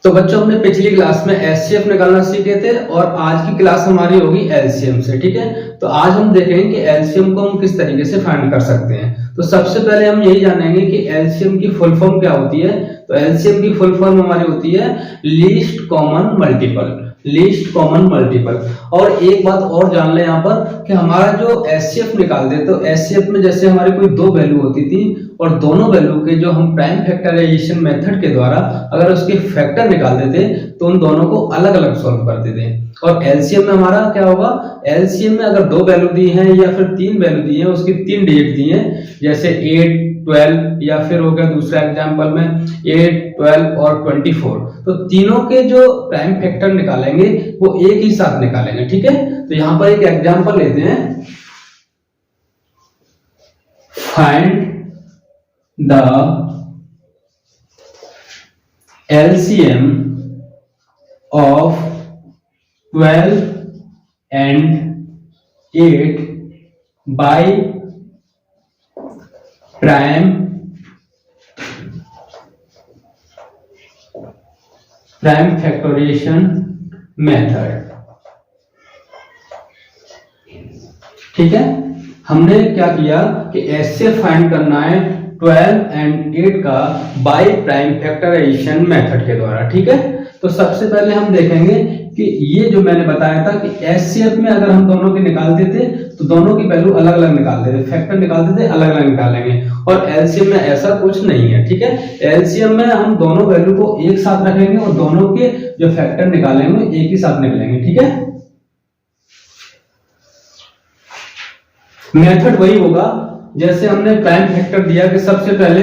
तो बच्चों हमने पिछली क्लास में एचसीएफ निकालना सीखे थे और आज की क्लास हमारी होगी एलसीएम से। ठीक है, तो आज हम देखेंगे कि एलसीएम को हम किस तरीके से फाइंड कर सकते हैं। तो सबसे पहले हम यही जानेंगे कि एलसीएम की फुल फॉर्म क्या होती है। तो एलसीएम की फुल फॉर्म हमारी होती है least common multiple. Least common multiple. और एक बात और जान ले यहाँ पर कि हमारा जो एचसीएफ निकालते हैं, तो एचसीएफ में जैसे हमारी कोई दो वैल्यू होती थी और दोनों वैल्यू के जो हम प्राइम फैक्टराइजेशन मेथड के द्वारा अगर उसके फैक्टर निकालते थे तो उन दोनों को अलग अलग सॉल्व करते थे। और एलसीएम में हमारा क्या होगा, एलसीएम में अगर दो वैल्यू दी हैं या फिर तीन वैल्यू दी हैं, उसकी तीन डिजिट दी हैं, जैसे 8, 12 या फिर हो गया दूसरा एग्जांपल में 8, 12 और 24, तो तीनों के जो प्राइम फैक्टर निकालेंगे वो एक ही साथ निकालेंगे। ठीक है, तो यहां पर एक एग्जांपल लेते हैं। Find the LCM of 12 and 8 by prime factorization method। ठीक है, हमने क्या किया कि ऐसे फाइंड करना है 12 एंड 8 का बाय प्राइम फैक्टराइजेशन मेथड के द्वारा। ठीक है, तो सबसे पहले हम देखेंगे कि ये जो मैंने बताया था कि एचसीएफ में अगर हम दोनों के निकालते थे तो दोनों की वैल्यू अलग अलग निकालते थे, फैक्टर निकालते थे अलग अलग निकालेंगे। और एलसीएम में ऐसा कुछ नहीं है। ठीक है, एलसीएम में हम दोनों वैल्यू को एक साथ रखेंगे और दोनों के जो फैक्टर निकालेंगे एक ही साथ निकलेंगे। ठीक है, मेथड वही होगा जैसे हमने प्राइम फैक्टर दिया कि सबसे पहले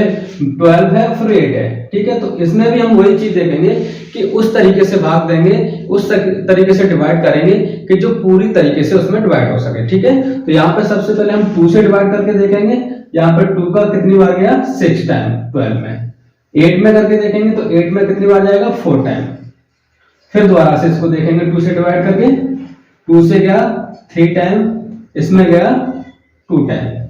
12 है फिर 8 है। ठीक है, तो इसमें भी हम वही चीज देखेंगे कि उस तरीके से भाग देंगे, उस तरीके से डिवाइड करेंगे कि जो पूरी तरीके से उसमें डिवाइड हो सके। ठीक है, तो यहाँ पे सबसे पहले हम 2 से डिवाइड करके देखेंगे। यहाँ पे 2 का कितनी बार गया 6 टाइम 12 में। 8 में करके देखेंगे तो 8 में कितनी बार जाएगा 4 टाइम। फिर दोबारा से इसको देखेंगे 2 से डिवाइड करके, 2 से गया 3 टाइम, इसमें गया 2 टाइम।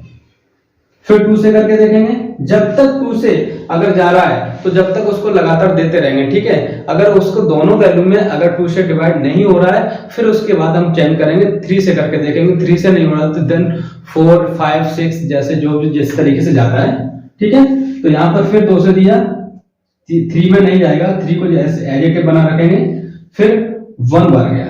फिर 2 से करके देखेंगे, जब तक 2 से अगर जा रहा है तो जब तक उसको लगातार देते रहेंगे। ठीक है, अगर उसको दोनों वैल्यू में अगर 2 से डिवाइड नहीं हो रहा है फिर उसके बाद हम चेंज करेंगे, 3 से करके देखेंगे। 3 से नहीं हो रहा तो देन 4, 5, 6 जैसे जो भी जिस तरीके से जाता है। ठीक है, तो यहाँ पर फिर 2 से दिया, 3 में नहीं जाएगा, 3 को जैसे एडिटिव बना रखेंगे। फिर 1 बार गया,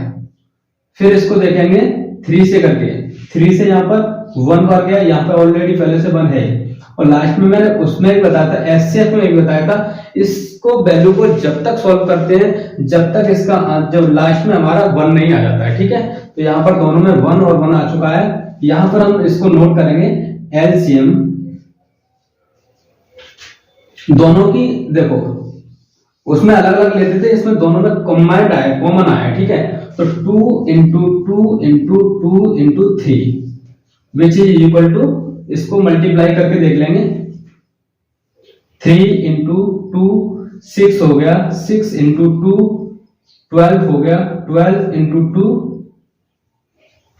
फिर इसको देखेंगे 3 से करके, 3 से यहाँ पर 1 बार गया, यहाँ पे ऑलरेडी पहले से 1 है। और लास्ट में मैंने उसमें भी बताया था, एचसीएफ में भी बताया था, इसको वैल्यू को जब तक सॉल्व करते हैं जब तक इसका जब लास्ट में हमारा 1 नहीं आ जाता है। ठीक है, तो यहाँ पर दोनों में 1 और 1 आ चुका है। यहाँ पर हम इसको नोट करेंगे एलसीएम दोनों की। देखो उसमें अलग अलग लेते थे, इसमें दोनों में कॉम्बाइंड आया, कॉमन आया। ठीक है, तो 2 into 2 into 2 into 3 which is equal to, इसको मल्टीप्लाई करके देख लेंगे, 3 into 2 6 हो गया, 6 into 2 12 हो गया, 12 into 2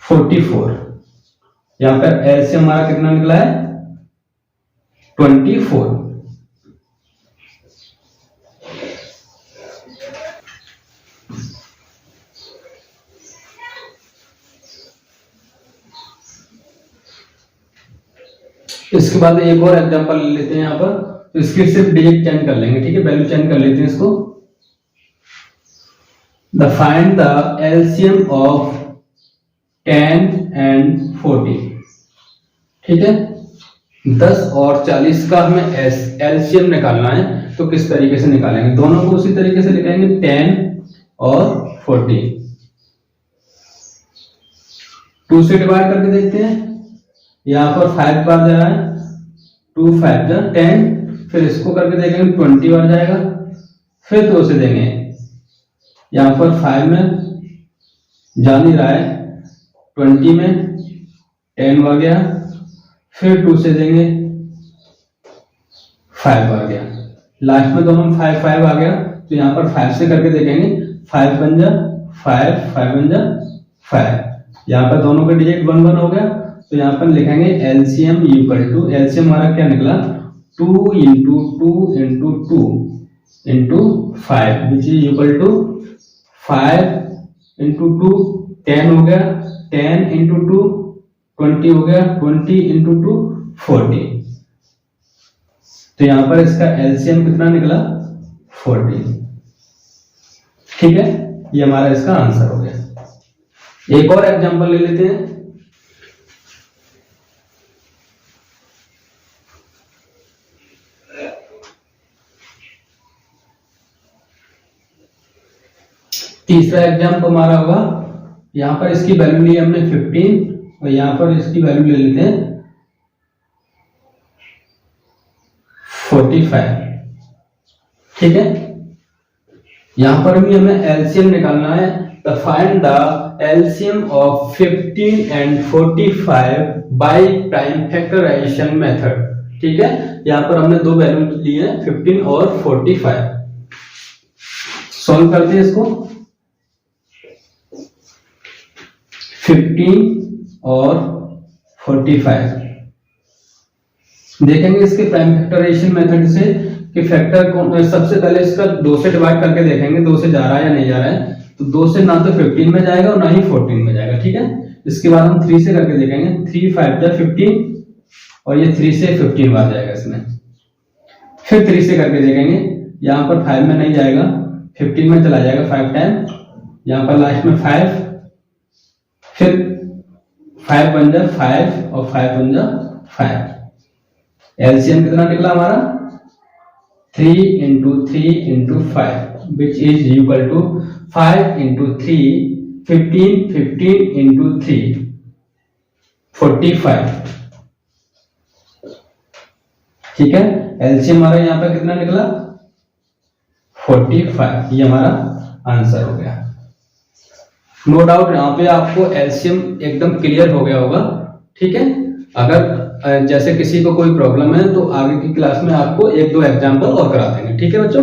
44। यहां पर एलसीएम हमारा कितना निकला है 24। इसके बाद एक और एग्जांपल ले लेते हैं यहाँ पर, तो इसके सिर्फ डिजिट चेंज कर लेंगे। ठीक है, वैल्यू चेंज कर लेते हैं इसको। The find the LCM of 10 and 40। ठीक है, 10 और 40 का हमें एलसीएम निकालना है, तो किस तरीके से निकालेंगे, दोनों को उसी तरीके से लिखेंगे 10 और 40। 2 से डिवाइड करके देखते हैं, यहाँ पर 5 बार जा रहा है, 2 5 जा 10, फिर इसको करके देखेंगे 20 बार जाएगा। फिर 2 से देंगे, यहाँ पर 5 में जा नहीं रहा है, 20 में 10 बार गया। फिर 2 से देंगे 5 बार गया, लास्ट में दोनों में 5 5 आ गया। तो यहाँ पर 5 से करके देखेंगे, 5 बन जा 5, 5 बन जा 5। यहाँ पर दोनों का डिजिट 1 1 हो गया। तो यहाँ पर लिखेंगे एलसीएम इक्वल टू, एलसीएम हमारा क्या निकला 2 into 2 into 2 into 5 which is equal to 5 into 2 10 हो गया, 10 इंटू 2 20 हो गया, 20 इंटू 2 40। तो यहां पर इसका एलसीएम कितना निकला 40। ठीक है, ये हमारा इसका आंसर हो गया। एक और एग्जांपल ले लेते हैं। तीसरा एग्जांपल हमारा होगा, यहां पर इसकी वैल्यू ली हमने 15 और यहां पर इसकी वैल्यू ले लेते हैं 45। ठीक है, यहां पर भी हमें एलसीएम निकालना है। तो find the LCM of 15 and 45 by prime factorization method. ठीक है, यहां पर हमने दो वैल्यू ली है 15 और 45। सॉल्व करते हैं इसको। 15 और 45 देखेंगे इसके प्राइम फैक्टराइजेशन मेथड से कि फैक्टर को सबसे पहले इसका 2 से डिवाइड करके देखेंगे 2 से जा रहा है या नहीं जा रहा है। तो 2 से ना तो 15 में जाएगा और ना ही 14 में जाएगा। ठीक है, इसके बाद हम 3 से करके देखेंगे। 3 5 जा 15 और ये 3 से 15 बार जाएगा इसमें। फिर 3 से करके देखेंगे, यहाँ पर 5 में नहीं जाएगा, 15 में चला जाएगा 5 टाइम, यहाँ पर लास्ट में 5, फिर 5 बन जा 5 और 5 बन जा 5। एलसीएम कितना निकला हमारा 3 into 3 into 5 which is equal to 5 into 3 15 15 into 3 45। ठीक है, एलसीएम हमारा यहाँ पर कितना निकला 45। ये हमारा आंसर हो गया। नो डाउट यहाँ पे आपको एलसीएम एकदम क्लियर हो गया होगा। ठीक है, अगर जैसे किसी को कोई प्रॉब्लम है तो आगे की क्लास में आपको 1-2 एग्जांपल और करा देंगे। ठीक है बच्चों।